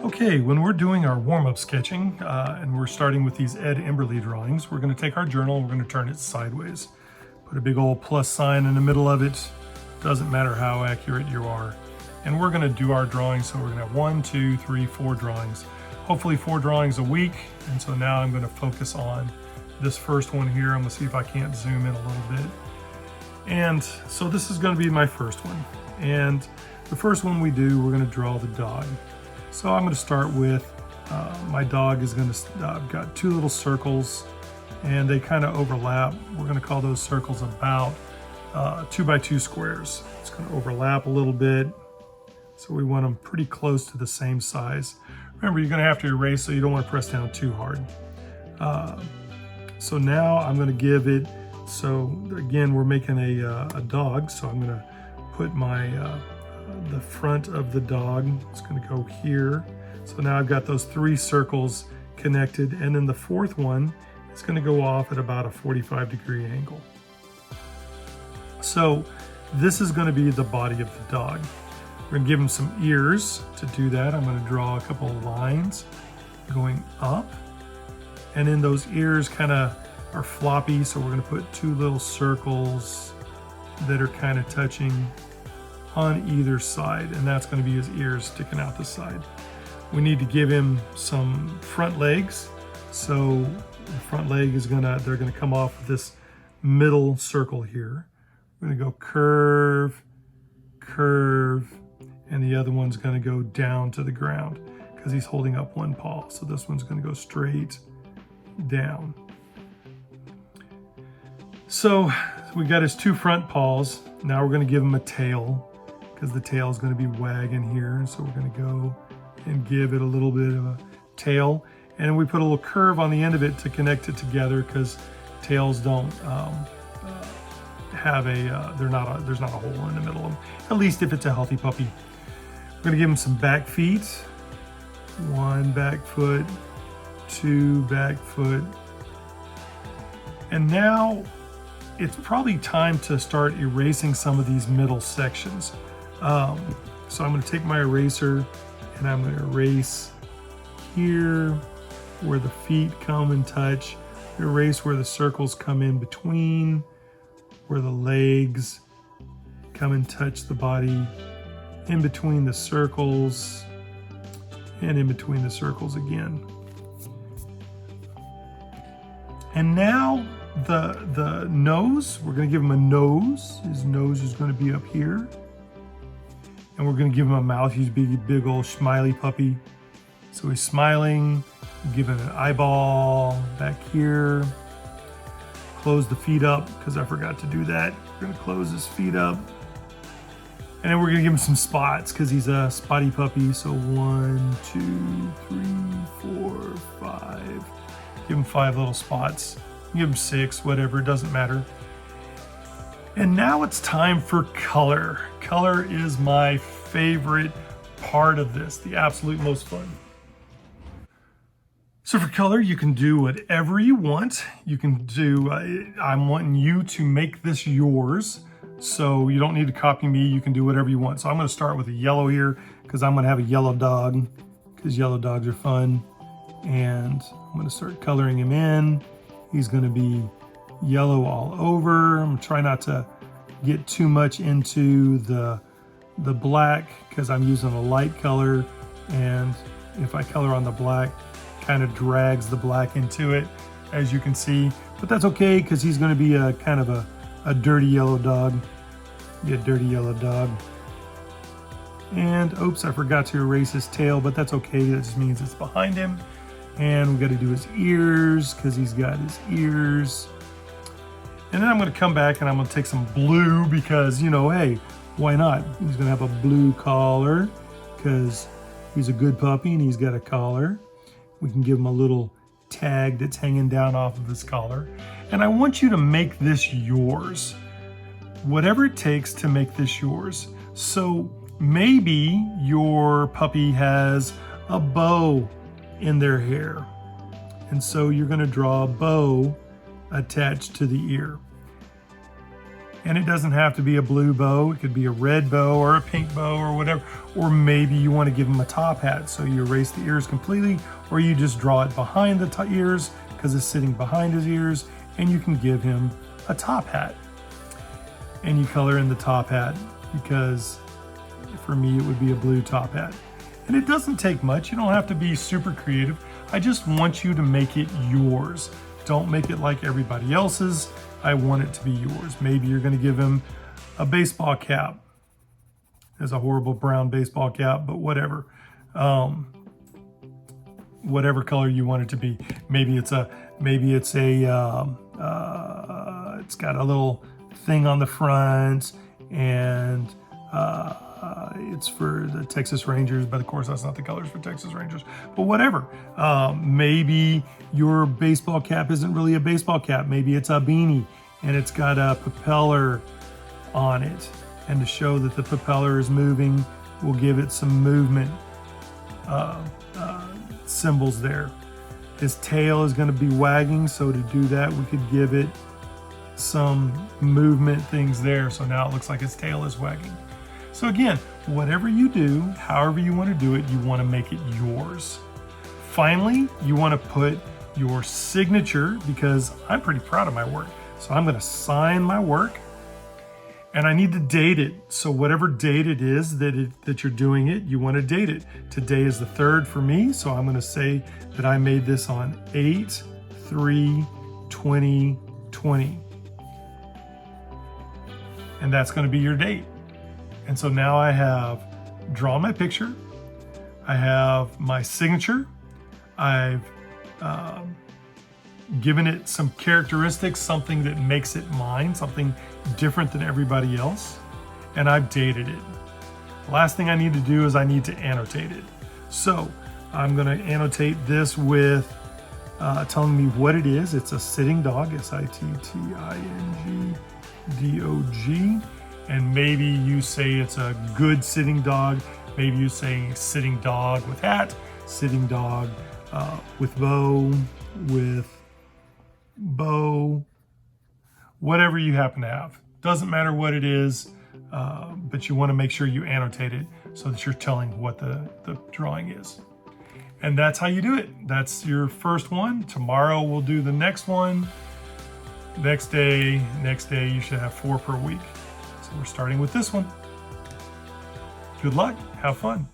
Okay, when we're doing our warm-up sketching and we're starting with these Ed Emberly drawings, we're going to take our journal and we're going to turn it sideways. Put a big old plus sign in the middle of it. Doesn't matter how accurate you are. And we're going to do our drawings. So we're going to have 1, 2, 3, 4 drawings. Hopefully 4 drawings a week. And so now I'm going to focus on this first one here. I'm going to see if I can't zoom in a little bit. And so this is going to be my first one. And the first one we do, we're going to draw the dog. So I'm going to start with, my dog is going to, got 2 little circles and they kind of overlap. We're going to call those circles about 2 by 2 squares. It's going to overlap a little bit. So we want them pretty close to the same size. Remember, you're going to have to erase, so you don't want to press down too hard. So now I'm going to give it, so again, we're making a dog. So I'm going to put my, the front of the dog, it's going to go here. So now I've got those 3 circles connected, and then the 4th one is going to go off at about a 45-degree angle. So this is going to be the body of the dog. We're going to give him some ears. To do that, I'm going to draw a couple of lines going up, and then those ears kind of are floppy, so we're going to put 2 little circles that are kind of touching on either side, and that's going to be his ears sticking out the side. We need to give him some front legs. So the front leg is they're gonna come off of this middle circle here. We're gonna go curve, curve, and the other one's gonna go down to the ground because he's holding up one paw. So this one's gonna go straight down. So we got his 2 front paws. Now we're gonna give him a tail, because the tail is going to be wagging here. So we're going to go and give it a little bit of a tail. And we put a little curve on the end of it to connect it together, because tails don't have there's not a hole in the middle of them, at least if it's a healthy puppy. We're going to give him some back feet. 1 back foot, 2 back foot. And now it's probably time to start erasing some of these middle sections. So I'm going to take my eraser and I'm going to erase here where the feet come and touch, erase where the circles come in between, where the legs come and touch the body, in between the circles, and in between the circles again. And now the nose, we're going to give him a nose. His nose is going to be up here. And we're going to give him a mouth. He's a big old smiley puppy. So he's smiling. Give him an eyeball back here. Close the feet up, because I forgot to do that. We're going to close his feet up. And then we're going to give him some spots, because he's a spotty puppy. So 1, 2, 3, 4, 5. Give him 5 little spots. Give him 6, whatever, it doesn't matter. And now it's time for color. Color is my favorite part of this, the absolute most fun. So for color, you can do whatever you want. You can do, I'm wanting you to make this yours. So you don't need to copy me, you can do whatever you want. So I'm gonna start with a yellow here, because I'm gonna have a yellow dog, because yellow dogs are fun. And I'm gonna start coloring him in. He's gonna be yellow all over. I'm trying not to get too much into the black, because I'm using a light color, and if I color on the black, kind of drags the black into it, as you can see. But that's okay, because he's going to be a kind of a dirty yellow dog. Be a dirty yellow dog. And oops, I forgot to erase his tail, but that's okay. That just means it's behind him. And we got to do his ears, because he's got his ears. And then I'm going to come back and I'm going to take some blue, because, you know, hey, why not? He's going to have a blue collar, because he's a good puppy and he's got a collar. We can give him a little tag that's hanging down off of his collar. And I want you to make this yours. Whatever it takes to make this yours. So maybe your puppy has a bow in their hair. And so you're going to draw a bow attached to the ear. And it doesn't have to be a blue bow. It could be a red bow or a pink bow or whatever. Or maybe you want to give him a top hat. So you erase the ears completely, or you just draw it behind the ears because it's sitting behind his ears, and you can give him a top hat. And you color in the top hat because for me, it would be a blue top hat. And it doesn't take much. You don't have to be super creative. I just want you to make it yours. Don't make it like everybody else's. I want it to be yours. Maybe you're going to give him a baseball cap. There's a horrible brown baseball cap, but whatever. Whatever color you want it to be. Maybe it's got a little thing on the front, and it's for the Texas Rangers, but of course that's not the colors for Texas Rangers, but whatever. Maybe your baseball cap isn't really a baseball cap. Maybe it's a beanie and it's got a propeller on it. And to show that the propeller is moving, we'll give it some movement symbols there. His tail is going to be wagging, so to do that, we could give it some movement things there. So now it looks like his tail is wagging. So again, whatever you do, however you want to do it, you want to make it yours. Finally, you want to put your signature, because I'm pretty proud of my work. So I'm going to sign my work, and I need to date it. So whatever date it is that you're doing it, you want to date it. Today is the 3rd for me, so I'm going to say that I made this on 8/3/2020. And that's going to be your date. And so now I have drawn my picture, I have my signature, I've given it some characteristics, something that makes it mine, something different than everybody else, and I've dated it. The last thing I need to do is I need to annotate it. So I'm going to annotate this with telling me what it is. It's a sitting dog, SITTINGDOG. And maybe you say it's a good sitting dog. Maybe you say sitting dog with hat, sitting dog with bow, whatever you happen to have. Doesn't matter what it is, but you want to make sure you annotate it so that you're telling what the drawing is. And that's how you do it. That's your first one. Tomorrow we'll do the next one. Next day, you should have 4 per week. So we're starting with this one. Good luck, have fun.